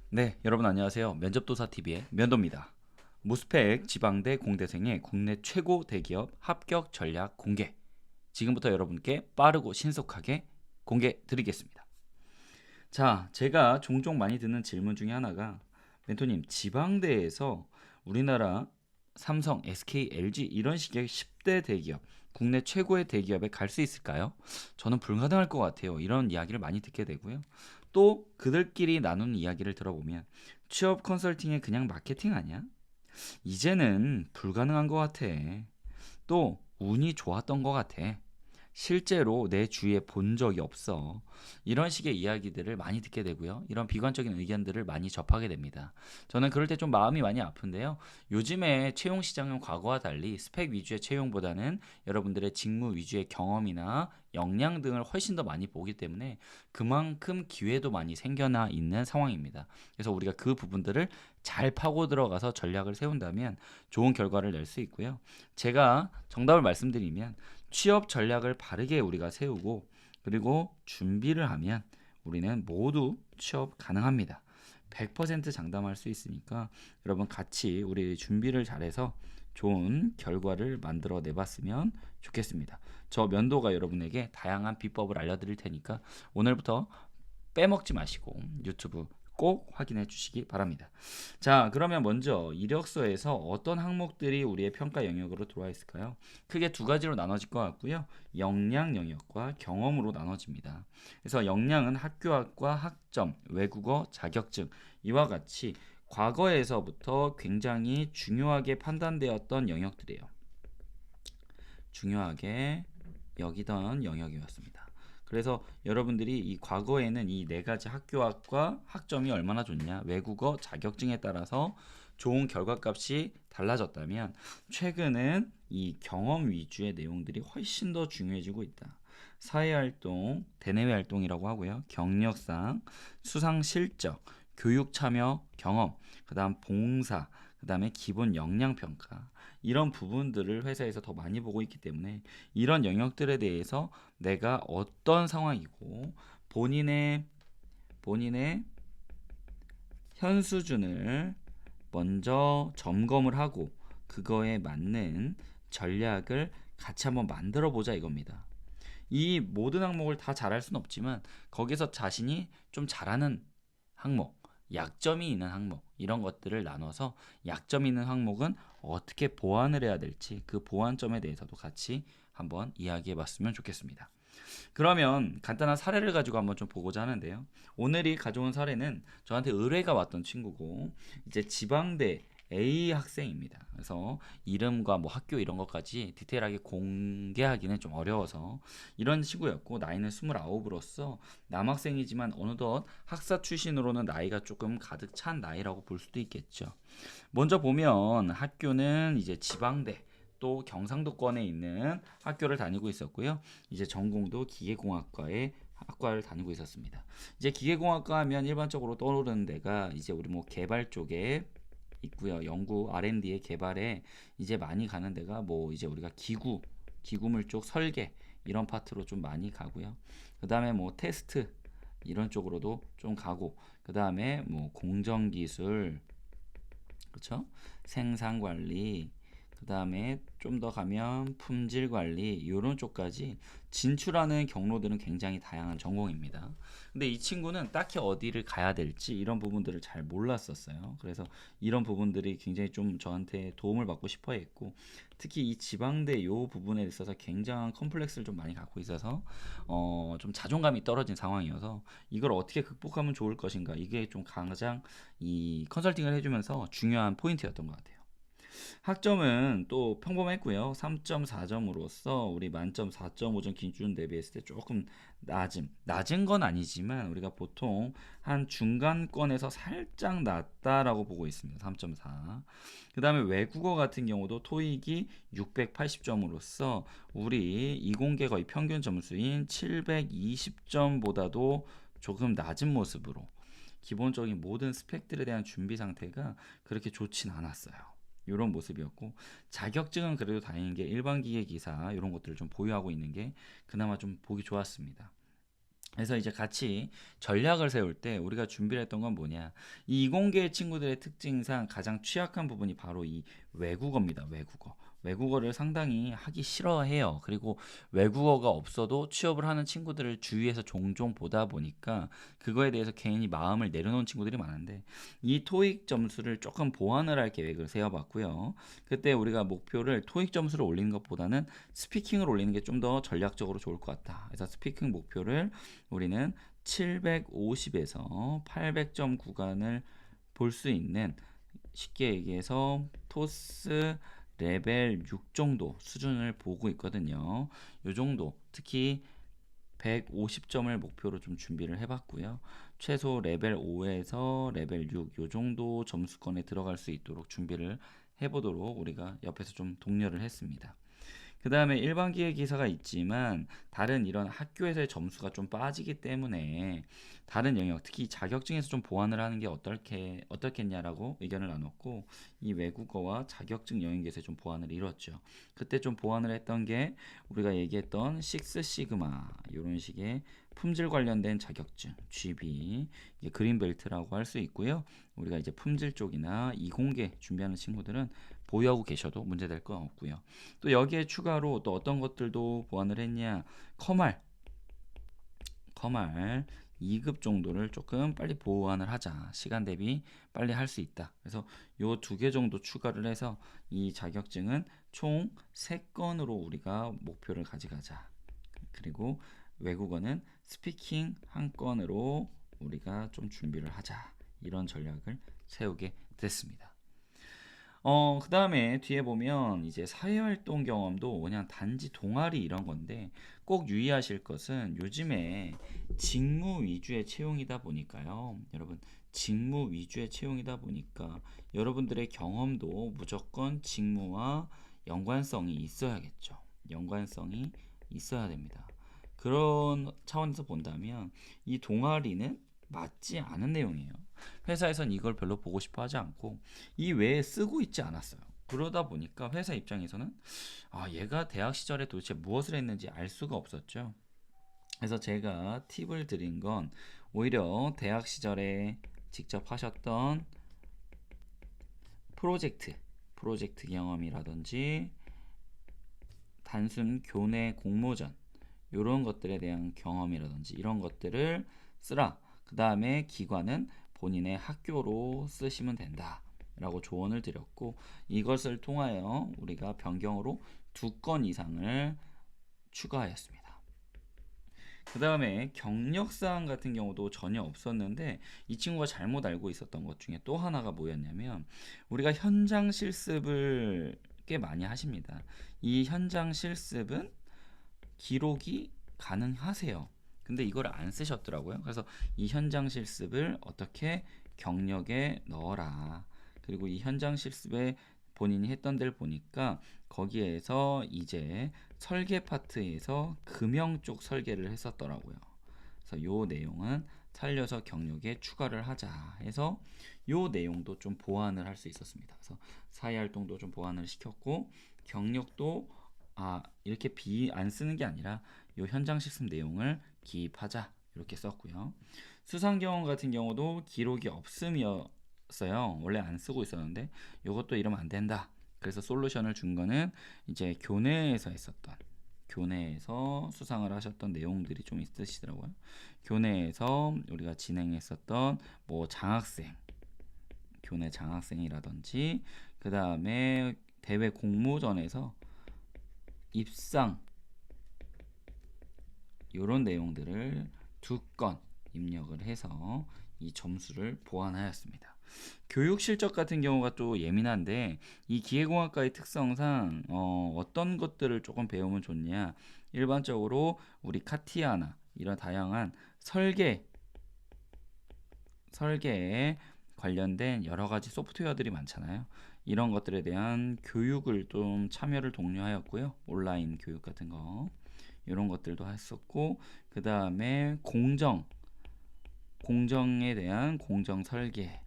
네, 여러분 안녕하세요. 면접도사TV의 면도입니다. 무스펙 지방대 공대생의 국내 최고 대기업 합격 전략 공개. 지금부터 여러분께 빠르고 신속하게 공개 드리겠습니다. 자, 제가 종종 많이 듣는 질문 중에 하나가 멘토님, 지방대에서 우리나라 삼성, SK, LG 이런 식의 10대 대기업, 국내 최고의 대기업에 갈 수 있을까요? 저는 불가능할 것 같아요. 이런 이야기를 많이 듣게 되고요. 또 그들끼리 나누는 이야기를 들어보면 취업 컨설팅의 그냥 마케팅 아니야? 이제는 불가능한 것 같아. 또 운이 좋았던 것 같아. 실제로 내 주위에 본 적이 없어. 이런 식의 이야기들을 많이 듣게 되고요. 이런 비관적인 의견들을 많이 접하게 됩니다. 저는 그럴 때 좀 마음이 많이 아픈데요. 요즘에 채용 시장은 과거와 달리 스펙 위주의 채용보다는 여러분들의 직무 위주의 경험이나 역량 등을 훨씬 더 많이 보기 때문에 그만큼 기회도 많이 생겨나 있는 상황입니다. 그래서 우리가 그 부분들을 잘 파고 들어가서 전략을 세운다면 좋은 결과를 낼 수 있고요. 제가 정답을 말씀드리면 취업 전략을 바르게 우리가 세우고 그리고 준비를 하면 우리는 모두 취업 가능합니다. 100% 장담할 수 있으니까 여러분 같이 우리 준비를 잘해서 좋은 결과를 만들어 내봤으면 좋겠습니다. 저 면도가 여러분에게 다양한 비법을 알려드릴 테니까 오늘부터 빼먹지 마시고 유튜브 꼭 확인해 주시기 바랍니다. 자, 그러면 먼저 이력서에서 어떤 항목들이 우리의 평가 영역으로 들어와 있을까요? 크게 두 가지로 나눠질 것 같고요. 역량 영역과 경험으로 나눠집니다. 그래서 역량은 학교학과 학점, 외국어, 자격증 이와 같이 과거에서부터 굉장히 중요하게 판단되었던 영역들이에요. 중요하게 여기던 영역이었습니다. 그래서 여러분들이 이 과거에는 이 네 가지 학교학과 학점이 얼마나 좋냐, 외국어 자격증에 따라서 좋은 결과값이 달라졌다면 최근은 이 경험 위주의 내용들이 훨씬 더 중요해지고 있다. 사회활동, 대내외 활동이라고 하고요. 경력상, 수상 실적, 교육 참여 경험, 그다음 봉사, 그다음에 기본 역량 평가 이런 부분들을 회사에서 더 많이 보고 있기 때문에 이런 영역들에 대해서 내가 어떤 상황이고 본인의 현 수준을 먼저 점검을 하고 그거에 맞는 전략을 같이 한번 만들어 보자 이겁니다. 이 모든 항목을 다 잘할 수는 없지만 거기서 자신이 좀 잘하는 항목, 약점이 있는 항목 이런 것들을 나눠서 약점 있는 항목은 어떻게 보완을 해야 될지 그 보완점에 대해서도 같이 한번 이야기해 봤으면 좋겠습니다. 그러면 간단한 사례를 가지고 한번 좀 보고자 하는데요. 오늘이 가져온 사례는 저한테 의뢰가 왔던 친구고 이제 지방대 A 학생입니다. 그래서 이름과 뭐 학교 이런 것까지 디테일하게 공개하기는 좀 어려워서 이런 친구였고 나이는 29으로서 남학생이지만 어느덧 학사 출신으로는 나이가 조금 가득 찬 나이라고 볼 수도 있겠죠. 먼저 보면 학교는 이제 지방대 또 경상도권에 있는 학교를 다니고 있었고요. 이제 전공도 기계공학과에 학과를 다니고 있었습니다. 이제 기계공학과 하면 일반적으로 떠오르는 데가 이제 우리 뭐 개발 쪽에 있고요. 연구 R&D의 개발에 이제 많이 가는 데가 뭐 이제 우리가 기구물 쪽 설계 이런 파트로 좀 많이 가고요. 그다음에 뭐 테스트 이런 쪽으로도 좀 가고 그다음에 뭐 공정기술 그렇죠? 생산 관리, 그다음에 좀 더 가면 품질 관리 이런 쪽까지 진출하는 경로들은 굉장히 다양한 전공입니다. 근데 이 친구는 딱히 어디를 가야 될지 이런 부분들을 잘 몰랐었어요. 그래서 이런 부분들이 굉장히 좀 저한테 도움을 받고 싶어 했고 특히 이 지방대 요 부분에 있어서 굉장한 컴플렉스를 좀 많이 갖고 있어서 좀 자존감이 떨어진 상황이어서 이걸 어떻게 극복하면 좋을 것인가 이게 좀 가장 이 컨설팅을 해주면서 중요한 포인트였던 것 같아요. 학점은 또 평범했고요. 3.4점으로서 우리 만점 4.5점 기준 대비했을 때 조금 낮은 건 아니지만 우리가 보통 한 중간권에서 살짝 낮다라고 보고 있습니다. 3.4. 그 다음에 외국어 같은 경우도 토익이 680점으로서 우리 이공계 거의 평균 점수인 720점보다도 조금 낮은 모습으로 기본적인 모든 스펙들에 대한 준비 상태가 그렇게 좋진 않았어요. 이런 모습이었고 자격증은 그래도 다행인 게 일반 기계 기사 이런 것들을 좀 보유하고 있는 게 그나마 좀 보기 좋았습니다. 그래서 이제 같이 전략을 세울 때 우리가 준비를 했던 건 뭐냐? 이 이공계 친구들의 특징상 가장 취약한 부분이 바로 이 외국어입니다. 외국어. 외국어를 상당히 하기 싫어해요. 그리고 외국어가 없어도 취업을 하는 친구들을 주위에서 종종 보다 보니까 그거에 대해서 괜히 마음을 내려놓은 친구들이 많은데 이 토익 점수를 조금 보완을 할 계획을 세워봤고요. 그때 우리가 목표를 토익 점수를 올리는 것보다는 스피킹을 올리는 게 좀 더 전략적으로 좋을 것 같다. 그래서 스피킹 목표를 우리는 750에서 800점 구간을 볼 수 있는, 쉽게 얘기해서 토스 레벨 6 정도 수준을 보고 있거든요. 요 정도, 특히 150점을 목표로 좀 준비를 해봤고요. 최소 레벨 5에서 레벨 6 요 정도 점수권에 들어갈 수 있도록 준비를 해보도록 우리가 옆에서 좀 독려를 했습니다. 그 다음에 일반 기획 기사가 있지만 다른 이런 학교에서의 점수가 좀 빠지기 때문에 다른 영역, 특히 자격증에서 좀 보완을 하는 게 어떻겠냐라고 의견을 나눴고, 이 외국어와 자격증 영역에서 좀 보완을 이뤘죠. 그때 좀 보완을 했던 게 우리가 얘기했던 식스 시그마 이런 식의 품질 관련된 자격증, GB, 이게 그린 벨트라고 할 수 있고요. 우리가 이제 품질 쪽이나 이공계 준비하는 친구들은 보유하고 계셔도 문제될 건 없고요. 또 여기에 추가로 또 어떤 것들도 보완을 했냐? 커말 2급 정도를 조금 빨리 보완을 하자. 시간 대비 빨리 할 수 있다. 그래서 요 두 개 정도 추가를 해서 이 자격증은 총 3건으로 우리가 목표를 가져가자. 그리고 외국어는 스피킹 한 건으로 우리가 좀 준비를 하자. 이런 전략을 세우게 됐습니다. 그 다음에 뒤에 보면 이제 사회활동 경험도 그냥 단지 동아리 이런 건데, 꼭 유의하실 것은 요즘에 직무 위주의 채용이다 보니까요. 여러분, 직무 위주의 채용이다 보니까 여러분들의 경험도 무조건 직무와 연관성이 있어야겠죠. 연관성이 있어야 됩니다. 그런 차원에서 본다면 이 동아리는 맞지 않은 내용이에요. 회사에선 이걸 별로 보고 싶어 하지 않고 이 외에 쓰고 있지 않았어요. 그러다 보니까 회사 입장에서는 얘가 대학 시절에 도대체 무엇을 했는지 알 수가 없었죠. 그래서 제가 팁을 드린 건 오히려 대학 시절에 직접 하셨던 프로젝트 경험이라든지 단순 교내 공모전 이런 것들에 대한 경험이라든지 이런 것들을 쓰라. 그 다음에 기관은 본인의 학교로 쓰시면 된다 라고 조언을 드렸고, 이것을 통하여 우리가 변경으로 2건 이상을 추가하였습니다. 그 다음에 경력사항 같은 경우도 전혀 없었는데, 이 친구가 잘못 알고 있었던 것 중에 또 하나가 뭐였냐면, 우리가 현장 실습을 꽤 많이 하십니다. 이 현장 실습은 기록이 가능하세요. 근데 이걸 안 쓰셨더라고요. 그래서 이 현장 실습을 어떻게 경력에 넣어라. 그리고 이 현장 실습에 본인이 했던 데를 보니까 거기에서 이제 설계 파트에서 금형 쪽 설계를 했었더라고요. 그래서 요 내용은 살려서 경력에 추가를 하자 해서 요 내용도 좀 보완을 할 수 있었습니다. 그래서 사회활동도 좀 보완을 시켰고, 경력도 이렇게 안 쓰는 게 아니라 요 현장 실습 내용을 기입하자 이렇게 썼고요. 수상 경험 같은 경우도 기록이 없음이었어요. 원래 안 쓰고 있었는데 이것도 이러면 안 된다. 그래서 솔루션을 준 거는 이제 교내에서 수상을 하셨던 내용들이 좀 있으시더라고요. 교내에서 우리가 진행했었던 뭐 교내 장학생이라든지 그 다음에 대외 공모전에서 입상 이런 내용들을 2건 입력을 해서 이 점수를 보완하였습니다. 교육 실적 같은 경우가 또 예민한데, 이 기계공학과의 특성상 어떤 것들을 조금 배우면 좋냐, 일반적으로 우리 카티아나 이런 다양한 설계에 관련된 여러 가지 소프트웨어들이 많잖아요. 이런 것들에 대한 교육을 좀 참여를 독려하였고요. 온라인 교육 같은 거 이런 것들도 했었고, 그 다음에 공정에 대한 공정 설계,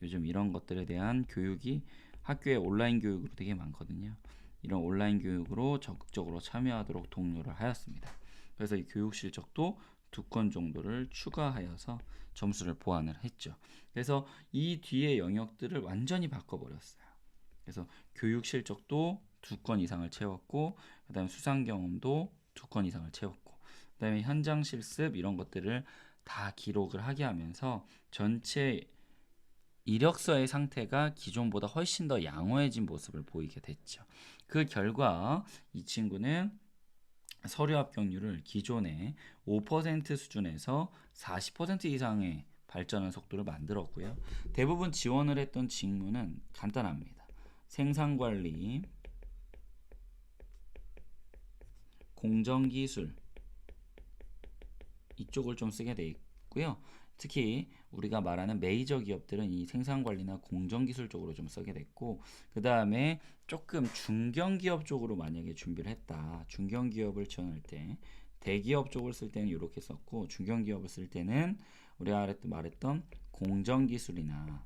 요즘 이런 것들에 대한 교육이 학교에 온라인 교육으로 되게 많거든요. 이런 온라인 교육으로 적극적으로 참여하도록 독려를 하였습니다. 그래서 이 교육 실적도 2건 정도를 추가하여서 점수를 보완을 했죠. 그래서 이 뒤에 영역들을 완전히 바꿔버렸어요. 그래서 교육 실적도 2건 이상을 채웠고, 그다음에 수상 경험도 2건 이상을 채웠고, 그다음에 현장 실습 이런 것들을 다 기록을 하게 하면서 전체 이력서의 상태가 기존보다 훨씬 더 양호해진 모습을 보이게 됐죠. 그 결과 이 친구는 서류 합격률을 기존의 5% 수준에서 40% 이상의 발전한 속도를 만들었고요. 대부분 지원을 했던 직무는 간단합니다. 생산관리, 공정기술 이쪽을 좀 쓰게 돼 있고요. 특히 우리가 말하는 메이저 기업들은 이 생산관리나 공정기술 쪽으로 좀 쓰게 됐고, 그 다음에 조금 중견기업 쪽으로 만약에 준비를 했다. 중견기업을 지원할 때 대기업 쪽을 쓸 때는 이렇게 썼고, 중견기업을 쓸 때는 우리가 말했던 공정기술이나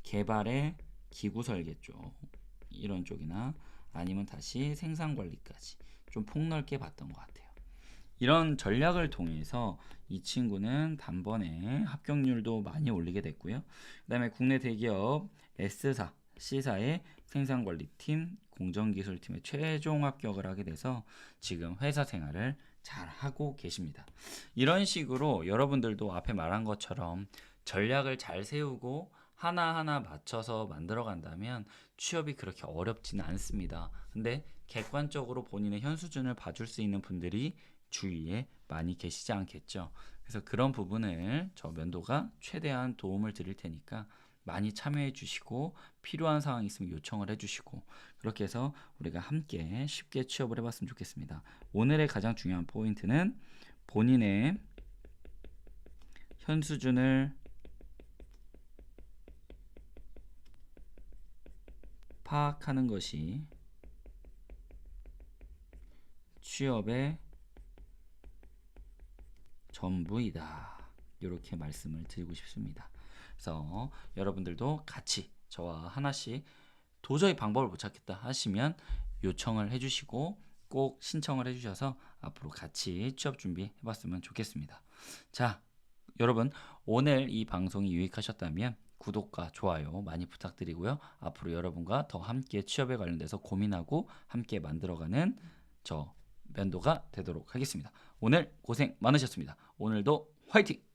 개발의 기구 설계 쪽 이런 쪽이나 아니면 다시 생산관리까지 좀 폭넓게 봤던 것 같아요. 이런 전략을 통해서 이 친구는 단번에 합격률도 많이 올리게 됐고요. 그 다음에 국내 대기업 S사, C사의 생산관리팀, 공정기술팀에 최종 합격을 하게 돼서 지금 회사 생활을 잘 하고 계십니다. 이런 식으로 여러분들도 앞에 말한 것처럼 전략을 잘 세우고 하나하나 맞춰서 만들어 간다면 취업이 그렇게 어렵지는 않습니다. 근데 객관적으로 본인의 현 수준을 봐줄 수 있는 분들이 주위에 많이 계시지 않겠죠. 그래서 그런 부분을 저 면도가 최대한 도움을 드릴 테니까 많이 참여해 주시고, 필요한 상황이 있으면 요청을 해 주시고, 그렇게 해서 우리가 함께 쉽게 취업을 해봤으면 좋겠습니다. 오늘의 가장 중요한 포인트는 본인의 현 수준을 파악하는 것이 취업의 전부이다. 이렇게 말씀을 드리고 싶습니다. 그래서 여러분들도 같이 저와 하나씩 도저히 방법을 못 찾겠다 하시면 요청을 해주시고 꼭 신청을 해주셔서 앞으로 같이 취업 준비 해봤으면 좋겠습니다. 자, 여러분 오늘 이 방송이 유익하셨다면 구독과 좋아요 많이 부탁드리고요. 앞으로 여러분과 더 함께 취업에 관련돼서 고민하고 함께 만들어가는 저 면도가 되도록 하겠습니다. 오늘 고생 많으셨습니다. 오늘도 화이팅!